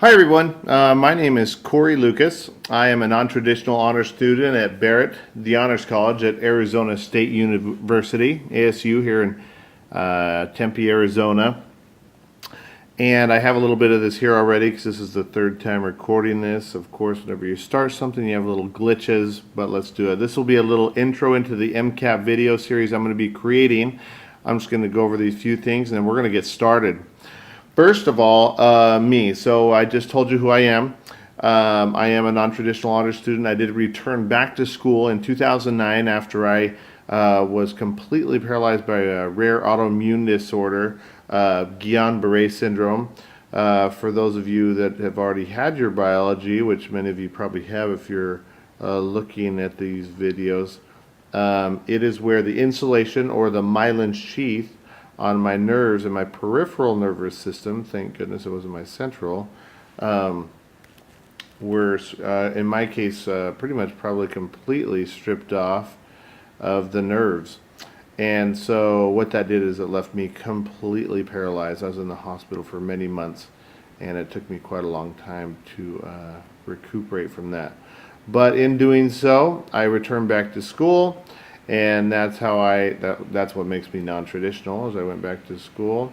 Hi everyone, my name is Corey Lucas. I am a non-traditional honors student at Barrett, the Honors College at Arizona State University, ASU here in Tempe, Arizona. And I have a little bit of this here already because this is the third time recording this. Of course, whenever you start something, you have little glitches, but let's do it. This will be a little intro into the MCAT video series I'm going to be creating. I'm just going to go over these few things and then we're going to get started. First of all, me. So I just told you who I am. I am a non-traditional honors student. I did return back to school in 2009 after I was completely paralyzed by a rare autoimmune disorder, Guillain-Barré syndrome. For those of you that have already had your biology, which many of you probably have if you're looking at these videos, it is where the insulation or the myelin sheath on my nerves and my peripheral nervous system, thank goodness it wasn't my central, were, in my case, pretty much probably completely stripped off of the nerves. And so what that did is it left me completely paralyzed. I was in the hospital for many months, and it took me quite a long time to recuperate from that. But in doing so, I returned back to school. And that's how that's what makes me non-traditional, as I went back to school.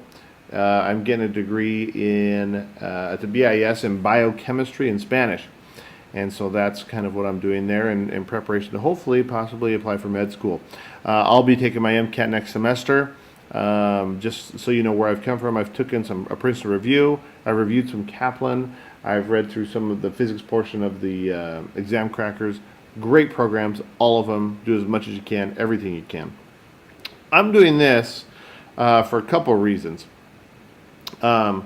I'm getting a degree at the BIS in biochemistry and Spanish. And so that's kind of what I'm doing there in preparation to hopefully, possibly apply for med school. I'll be taking my MCAT next semester. Just so you know where I've come from, I've taken a Princeton review. I reviewed some Kaplan. I've read through some of the physics portion of the exam crackers. Great programs, all of them. Do as much as you can, everything you can. I'm doing this for a couple of reasons. And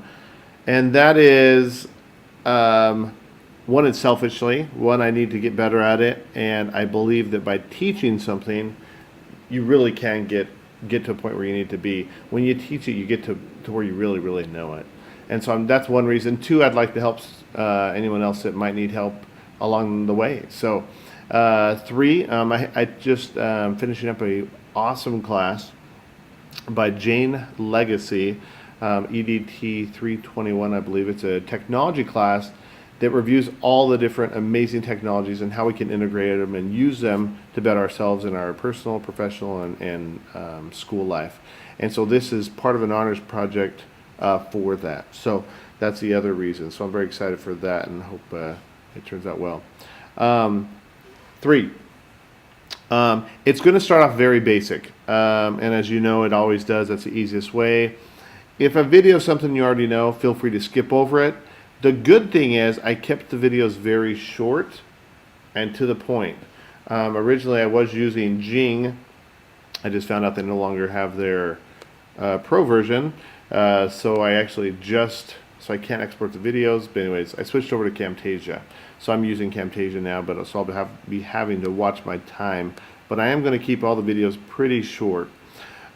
that is, one, it's selfishly. One, I need to get better at it. And I believe that by teaching something, you really can get to a point where you need to be. When you teach it, you get to where you really, really know it. And so that's one reason. Two, I'd like to help anyone else that might need help along the way. So, three, I just finishing up a awesome class by Jane Legacy, EDT 321, I believe. It's a technology class that reviews all the different amazing technologies and how we can integrate them and use them to better ourselves in our personal, professional, and school life. And so this is part of an honors project for that. So that's the other reason. So I'm very excited for that and hope it turns out well. Three, it's going to start off very basic, and as you know, it always does. That's the easiest way. If a video is something you already know, feel free to skip over it. The good thing is I kept the videos very short and to the point. Originally, I was using Jing. I just found out they no longer have their pro version, so I actually so I can't export the videos. But anyways, I switched over to Camtasia. So I'm using Camtasia now, but so I'll be having to watch my time. But I am going to keep all the videos pretty short.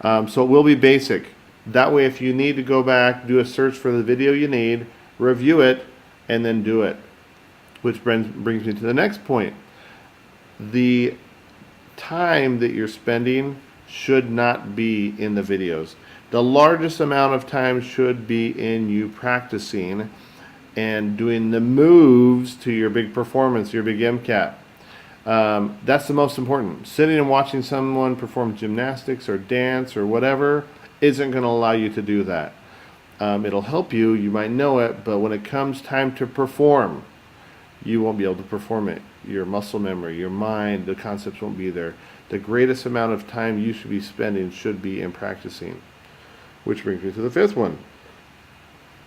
So it will be basic. That way, if you need to go back, do a search for the video you need, review it, and then do it. Which brings me to the next point. The time that you're spending should not be in the videos. The largest amount of time should be in you practicing and doing the moves to your big performance, your big MCAT. That's the most important. Sitting and watching someone perform gymnastics or dance or whatever isn't going to allow you to do that. It'll help you, you might know it, but when it comes time to perform, you won't be able to perform it. Your muscle memory, your mind, the concepts won't be there. The greatest amount of time you should be spending should be in practicing. Which brings me to the fifth one.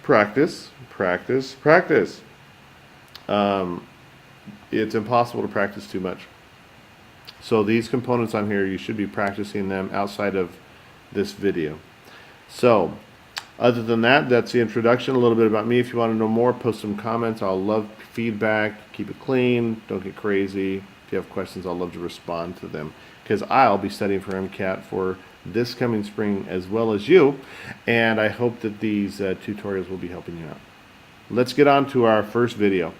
Practice, practice, practice. It's impossible to practice too much. So these components on here, you should be practicing them outside of this video. So, other than that, that's the introduction, a little bit about me. If you want to know more, post some comments. I'll love feedback. Keep it clean. Don't get crazy. If you have questions, I'll love to respond to them, because I'll be studying for MCAT for this coming spring as well as you, and I hope that these tutorials will be helping you out. Let's get on to our first video.